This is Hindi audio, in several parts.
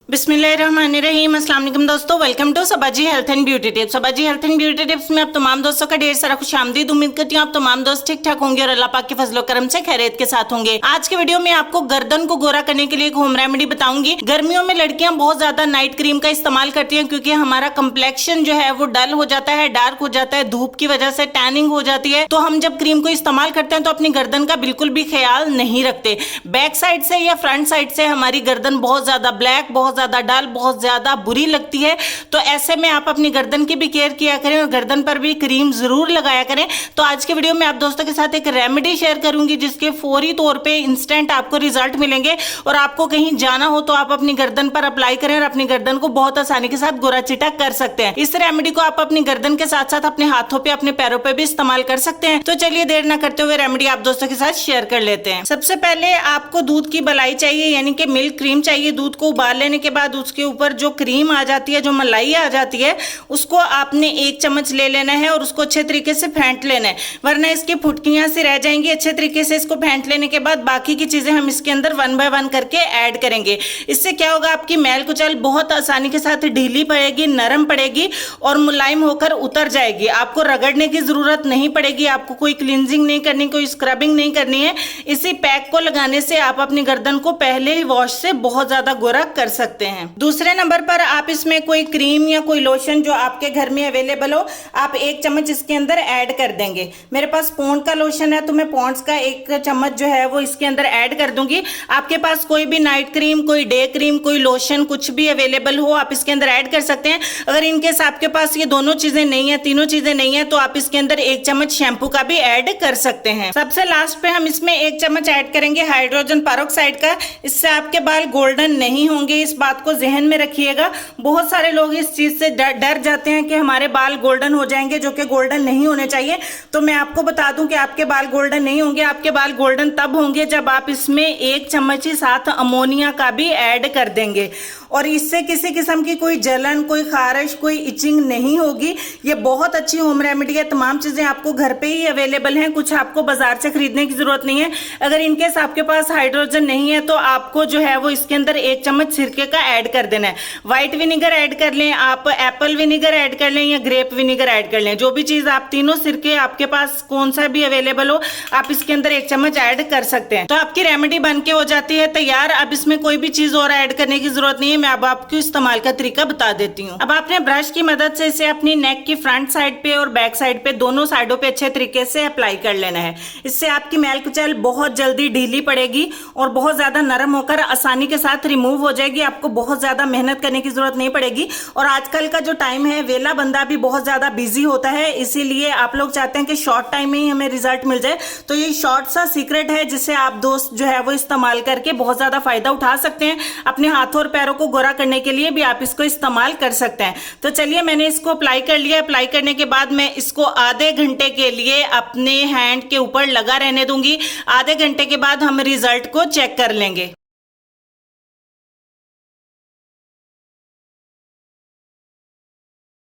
बिस्मिल्लाहिर्रहमानिर्रहीम। अस्सलाम वालेकुम दोस्तों, welcome to Sabaji health and beauty tips. Sabaji health and beauty tips में आप तमाम दोस्तों का ढेर सारा खुशामदीद। उम्मीद करती हूँ आप तमाम दोस्त ठीक ठाक होंगे और अल्लाह पाक के फजलो करम से खैरियत के साथ होंगे। आज के वीडियो में आपको गर्दन को गोरा करने के लिए एक होम रेमेडी बताऊंगी। गर्मियों में लड़कियां बहुत ज्यादा नाइट क्रीम का इस्तेमाल करती हैं क्योंकि हमारा कम्प्लेक्शन जो है वो डल हो जाता है, डार्क हो जाता है, धूप की वजह से टैनिंग हो जाती है। तो हम जब क्रीम को इस्तेमाल करते हैं तो अपनी गर्दन का बिल्कुल भी ख्याल नहीं रखते। बैक साइड से या फ्रंट साइड से हमारी गर्दन बहुत ज्यादा ब्लैक, बहुत ज्यादा डल, बहुत ज्यादा बुरी लगती है। तो ऐसे में आप अपनी गर्दन की भी केयर किया करें और गर्दन पर भी क्रीम जरूर लगाया करें। तो आज के वीडियो में आप दोस्तों के साथ एक रेमेडी शेयर करूंगी जिसके फौरी तौर पे इंस्टेंट आपको रिजल्ट मिलेंगे और आपको कहीं जाना हो तो आप अपनी गर्दन पर अप्लाई करें और अपनी गर्दन को बहुत आसानी के साथ गोरा चिटा कर सकते हैं। इस रेमेडी को आप अपनी गर्दन के साथ साथ अपने हाथों पे, अपने पैरों पे भी इस्तेमाल कर सकते हैं। तो चलिए देर ना करते हुए रेमेडी आप दोस्तों के साथ शेयर कर लेते हैं। सबसे पहले आपको दूध की मलाई चाहिए, यानी कि मिल्क क्रीम चाहिए। दूध को उबाल लेने के बाद उसके ऊपर जो क्रीम आ जाती है, जो मलाई आ जाती है, उसको आपने 1 चम्मच ले लेना है और उसको अच्छे तरीके से फेंट लेना है, वरना इसकी फुटकियां सी रह जाएंगी। अच्छे तरीके से इसको फेंट लेने के बाद बाकी की चीजें हम इसके अंदर 1 बाय 1 करके ऐड करेंगे। इससे क्या होगा, आपकी मैल कुचल बहुत आसानी के साथ ढीली पड़ेगी, नरम पड़ेगी और मुलायम होकर उतर जाएगी। आपको रगड़ने की जरूरत नहीं पड़ेगी, आपको कोई क्लींजिंग नहीं करनी, कोई स्क्रबिंग नहीं करनी है। इसी पैक को लगाने से आप अपनी गर्दन को पहले ही वॉश से बहुत ज्यादा गोरा कर सकते हैं। दूसरे नंबर पर आप इसमें कोई क्रीम या कोई लोशन जो आपके घर में अवेलेबल हो, आप 1 चम्मच इसके अंदर ऐड कर देंगे। मेरे पास पॉन्ड का लोशन है तो मैं पॉन्ड्स का 1 चम्मच जो है वो इसके अंदर ऐड कर दूंगी। आपके पास कोई भी नाइट क्रीम, कोई डे क्रीम, कोई लोशन कुछ भी अवेलेबल हो आप इसके अंदर ऐड कर सकते हैं। अगर इनकेस आपके पास ये दोनों चीजें नहीं है, तीनों चीजें नहीं है, तो आप इसके अंदर 1 चम्मच शैम्पू का भी ऐड कर सकते हैं। सबसे लास्ट पे हम इसमें 1 चम्मच ऐड करेंगे हाइड्रोजन पेरोक्साइड का। इससे आपके बाल गोल्डन नहीं होंगे, इस बात को जहन में रखिएगा। बहुत सारे लोग इस चीज से डर जाते हैं कि हमारे बाल गोल्डन हो जाएंगे, जो कि गोल्डन नहीं होने चाहिए। तो मैं आपको बता दूं कि आपके बाल गोल्डन नहीं होंगे। आपके बाल गोल्डन तब होंगे जब आप इसमें 1 चम्मच ही साथ अमोनिया का भी ऐड कर देंगे और इससे किसी किस्म की कोई जलन, कोई खारिश, कोई इचिंग नहीं होगी। ये बहुत अच्छी होम रेमेडी है। तमाम चीजें आपको घर पे ही अवेलेबल हैं, कुछ आपको बाजार से खरीदने की जरूरत नहीं है। अगर इनकेस आपके पास हाइड्रोजन नहीं है तो आपको जो है वो इसके अंदर 1 चम्मच सिरके का ऐड कर देना है। व्हाइट विनेगर ऐड कर लें, आप एप्पल विनेगर ऐड कर लें या ग्रेप विनेगर ऐड कर लें, जो भी चीज आप, तीनों सिरके आपके पास कौन सा भी अवेलेबल हो आप इसके अंदर 1 चम्मच ऐड कर सकते हैं। तो आपकी रेमेडी बन के हो जाती है तैयार। अब इसमें कोई भी चीज और ऐड करने की जरूरत नहीं है। मैं अब आपको इस्तेमाल का तरीका बता देती हूँ। अब आपने ब्रश की मदद से इसे अपनी नेक की फ्रंट साइड पे और बैक साइड पे, दोनों साइडों पे अच्छे तरीके से अप्लाई कर लेना है। इससे आपकी मैल कुचल बहुत जल्दी ढीली पड़ेगी और बहुत ज्यादा नरम होकर आसानी के साथ रिमूव हो जाएगी। आपको बहुत ज्यादा मेहनत करने की जरूरत नहीं पड़ेगी। और आजकल का जो टाइम है, वेला बंदा भी बहुत ज्यादा बिजी होता है, इसीलिए आप लोग चाहते हैं कि शॉर्ट टाइम में ही हमें रिजल्ट मिल जाए। तो ये शॉर्ट सा सीक्रेट है जिसे आप दोस्त जो है वो इस्तेमाल करके बहुत ज्यादा फायदा उठा सकते हैं। अपने हाथों और पैरों को गोरा करने के लिए भी आप इसको इस्तेमाल कर सकते हैं। तो चलिए, मैंने इसको अप्लाई कर लिया। अप्लाई करने के बाद मैं इसको आधे घंटे के लिए अपने हैंड के ऊपर लगा रहने दूंगी। आधे घंटे के बाद हम रिजल्ट को चेक कर लेंगे।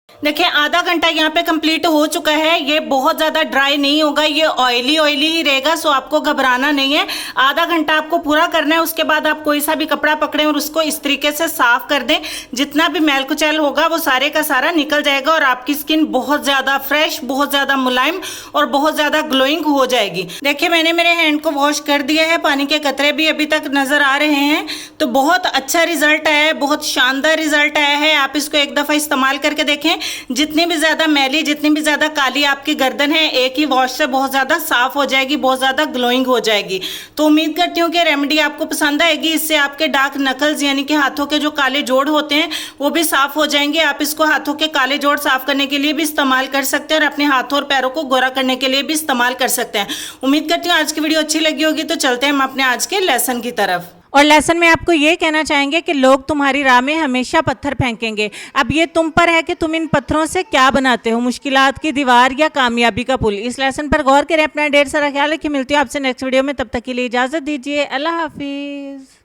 देखिए, आधा घंटा यहाँ पे कंप्लीट हो चुका है। ये बहुत ज्यादा ड्राई नहीं होगा, ये ऑयली ऑयली ही रहेगा, सो आपको घबराना नहीं है। आधा घंटा आपको पूरा करना है। उसके बाद आप कोई सा भी कपड़ा पकड़ें और उसको इस तरीके से साफ कर दें। जितना भी मैल कुचैल होगा वो सारे का सारा निकल जाएगा और आपकी स्किन बहुत ज्यादा फ्रेश, बहुत ज्यादा मुलायम और बहुत ज्यादा ग्लोइंग हो जाएगी। देखिए, मैंने मेरे हैंड को वॉश कर दिया है, पानी के कतरे भी अभी तक नजर आ रहे हैं। तो बहुत अच्छा रिजल्ट आया है, बहुत शानदार रिजल्ट आया है। आप इसको एक दफा इस्तेमाल करके देखें। जितनी भी ज्यादा मैली, जितनी भी ज्यादा काली आपकी गर्दन है, एक ही वॉश से बहुत ज्यादा साफ हो जाएगी, बहुत ज्यादा ग्लोइंग हो जाएगी। तो उम्मीद करती हूँ कि रेमेडी आपको पसंद आएगी। इससे आपके डार्क नकल्स यानी कि हाथों के जो काले जोड़ होते हैं वो भी साफ हो जाएंगे। आप इसको हाथों के काले जोड़ साफ करने के लिए भी इस्तेमाल कर सकते हैं और अपने हाथों और पैरों को गोरा करने के लिए भी इस्तेमाल कर सकते हैं। उम्मीद करती हूँ आज की वीडियो अच्छी लगी होगी। तो चलते हैं हम अपने आज के लेसन की तरफ। और लेसन में आपको ये कहना चाहेंगे कि लोग तुम्हारी राह में हमेशा पत्थर फेंकेंगे। अब ये तुम पर है कि तुम इन पत्थरों से क्या बनाते हो, मुश्किलात की दीवार या कामयाबी का पुल। इस लेसन पर गौर करें, अपना ढेर सारा ख्याल रखिए। मिलती हूँ आपसे नेक्स्ट वीडियो में, तब तक के लिए इजाजत दीजिए। अल्लाह हाफिज।